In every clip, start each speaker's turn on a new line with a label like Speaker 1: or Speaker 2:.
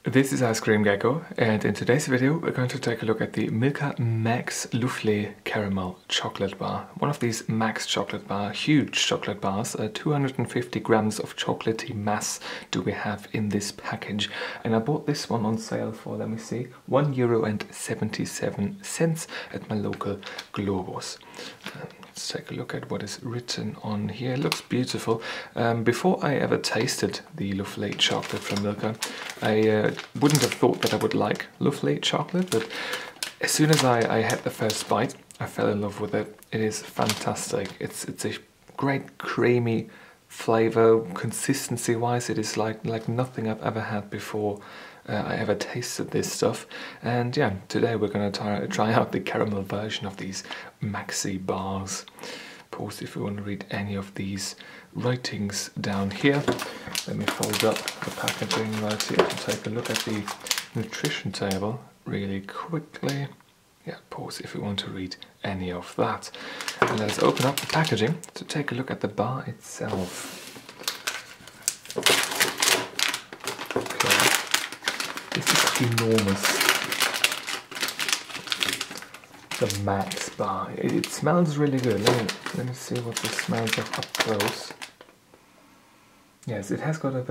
Speaker 1: This is Ice Cream Gecko, and in today's video we're going to take a look at the Milka Max Luflée Caramel Chocolate Bar. One of these Max chocolate bar, huge chocolate bars, 250 grams of chocolatey mass do we have in this package. And I bought this one on sale for, let me see, €1.77 at my local Globus. Let's take a look at what is written on here. It looks beautiful. Before I ever tasted the Luflée chocolate from Milka, I wouldn't have thought that I would like Luflée chocolate, but as soon as I had the first bite, I fell in love with it. It is fantastic. It's a great creamy flavor. Consistency-wise, it is like nothing I've ever had before. I ever tasted this stuff, and yeah, today we're going to try out the caramel version of these maxi bars. Pause if you want to read any of these writings down here. Let me fold up the packaging right here to take a look at the nutrition table really quickly. Yeah, pause if you want to read any of that. And let's open up the packaging to take a look at the bar itself. This is enormous. The Max bar. It smells really good. Let me see what this smells of up close. Yes, it has got a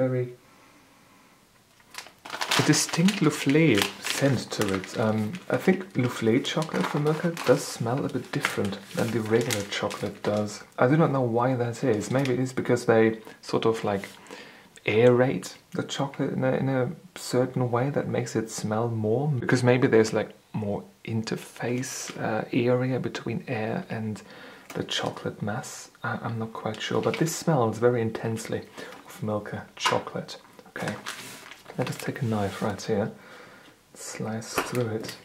Speaker 1: distinct Luflée scent to it. I think Luflée chocolate from Milka does smell a bit different than the regular chocolate does. I do not know why that is. Maybe it is because they sort of like aerate the chocolate in a certain way that makes it smell more, because maybe there's like more interface area between air and the chocolate mass. I'm not quite sure, but this smells very intensely of Milka chocolate. Okay, let us take a knife right here, slice through it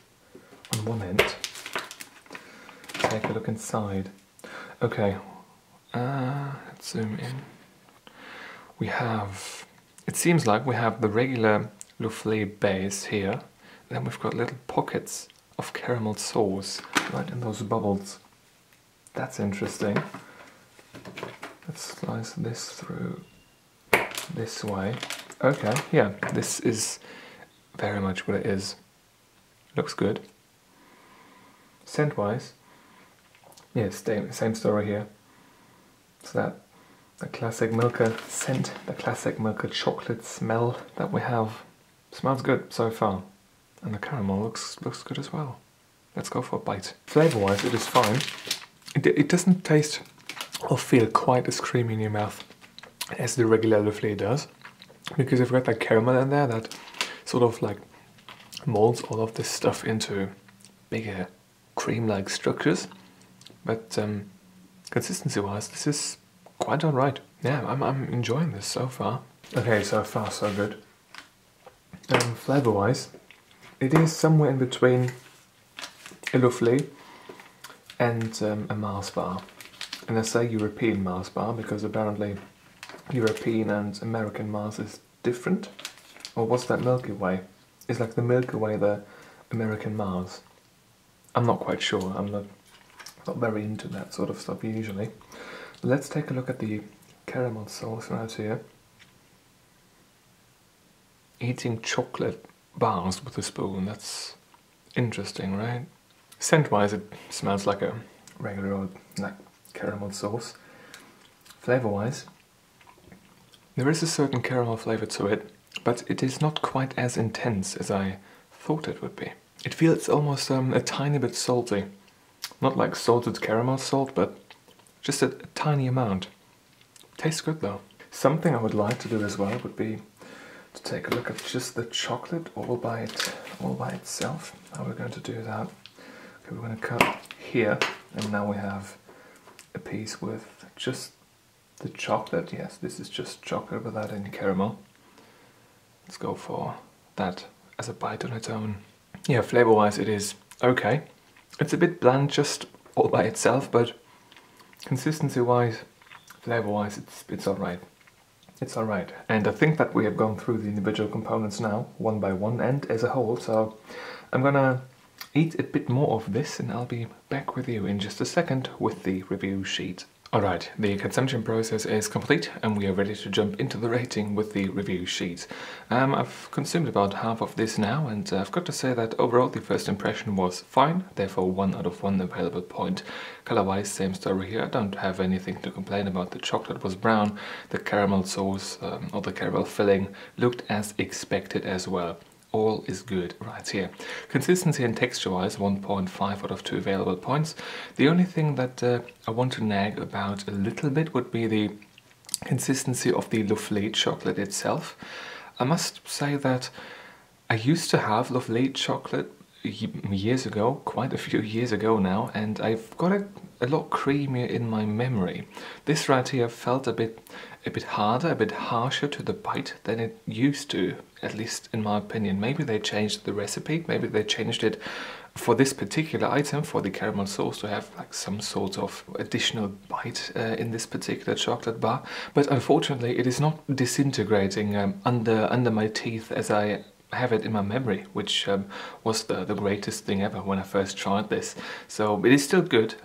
Speaker 1: on one end, take a look inside. Okay, let's zoom in. We have, it seems like we have the regular Luflée base here, then we've got little pockets of caramel sauce right in those bubbles. That's interesting. Let's slice this through this way. Okay, yeah, this is very much what it is. Looks good. Scent-wise, yeah, same story here. So the classic Milka scent, the classic Milka chocolate smell that we have. Smells good so far. And the caramel looks good as well. Let's go for a bite. Flavor-wise, it is fine. It doesn't taste or feel quite as creamy in your mouth as the regular Luflée does, because you've got that caramel in there that sort of like molds all of this stuff into bigger cream-like structures. But consistency-wise, this is quite alright. Yeah, I'm enjoying this so far. Okay, so far so good. Flavor-wise, it is somewhere in between a Luflée and a Mars bar. And I say European Mars bar because apparently European and American Mars is different. Or what's that Milky Way? It's like the Milky Way, the American Mars. I'm not quite sure. I'm not very into that sort of stuff usually. Let's take a look at the caramel sauce right here. Eating chocolate bars with a spoon, that's interesting, right? Scent-wise, it smells like a regular old caramel sauce. Flavor-wise, there is a certain caramel flavor to it, but it is not quite as intense as I thought it would be. It feels almost a tiny bit salty. Not like salted caramel salt, but just a tiny amount. Tastes good though. Something I would like to do as well would be to take a look at just the chocolate all by itself. How we're going to do that? Okay, we're going to cut here, and now we have a piece with just the chocolate. Yes, this is just chocolate without any caramel. Let's go for that as a bite on its own. Yeah, flavor-wise it is okay. It's a bit bland just all by itself, but consistency-wise, flavor-wise, it's alright. It's alright. And I think that we have gone through the individual components now, one by one and as a whole, so I'm gonna eat a bit more of this and I'll be back with you in just a second with the review sheet Alright, the consumption process is complete and we are ready to jump into the rating with the review sheet. I've consumed about half of this now, and I've got to say that overall the first impression was fine, therefore 1 out of 1 available point. Color-wise, same story here. I don't have anything to complain about. The chocolate was brown, the caramel sauce or the caramel filling looked as expected as well. All is good right here. Consistency and texture-wise, 1.5 out of 2 available points. The only thing that I want to nag about a little bit would be the consistency of the Luflée chocolate itself. I must say that I used to have Luflée chocolate years ago, quite a few years ago now, and I've got it a lot creamier in my memory. This right here felt a bit harder, a bit harsher to the bite than it used to, at least in my opinion. Maybe they changed the recipe, maybe they changed it for this particular item, for the caramel sauce, to have like some sort of additional bite in this particular chocolate bar. But unfortunately it is not disintegrating under my teeth as I have it in my memory, which was the greatest thing ever when I first tried this. So it is still good.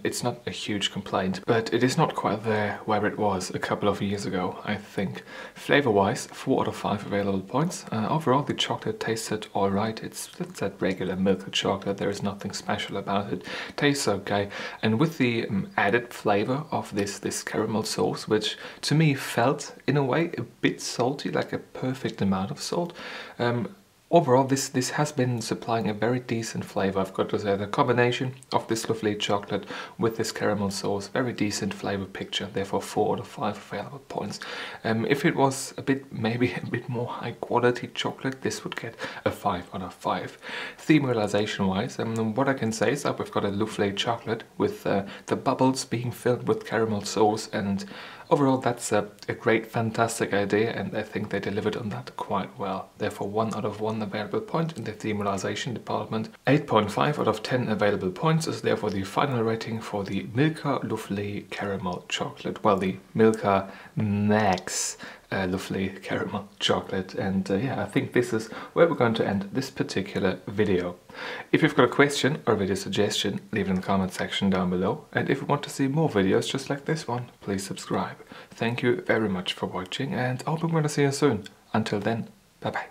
Speaker 1: It's not a huge complaint, but it is not quite there where it was a couple of years ago, I think. Flavor wise, 4 out of 5 available points. Overall the chocolate tasted alright. It's that regular Milka chocolate, there is nothing special about it. Tastes okay, and with the added flavor of this caramel sauce, which to me felt in a way a bit salty, like a perfect amount of salt. Overall, this has been supplying a very decent flavor. I've got to say, the combination of this Luflée chocolate with this caramel sauce, very decent flavor picture, therefore 4 out of 5 available points. If it was maybe a bit more high quality chocolate, this would get a 5 out of 5. Theme realization wise, what I can say is that we've got a Luflée chocolate with the bubbles being filled with caramel sauce, and overall that's a great, fantastic idea, and I think they delivered on that quite well. Therefore 1 out of 1 available point in the theme realization department. 8.5 out of 10 available points is therefore the final rating for the Milka Luflée caramel chocolate. Well, the Milka Mmmax Luflée caramel chocolate. And yeah, I think this is where we're going to end this particular video. If you've got a question or a video suggestion, leave it in the comment section down below. And if you want to see more videos just like this one, please subscribe. Thank you very much for watching, and I hope I'm going to see you soon. Until then, bye bye.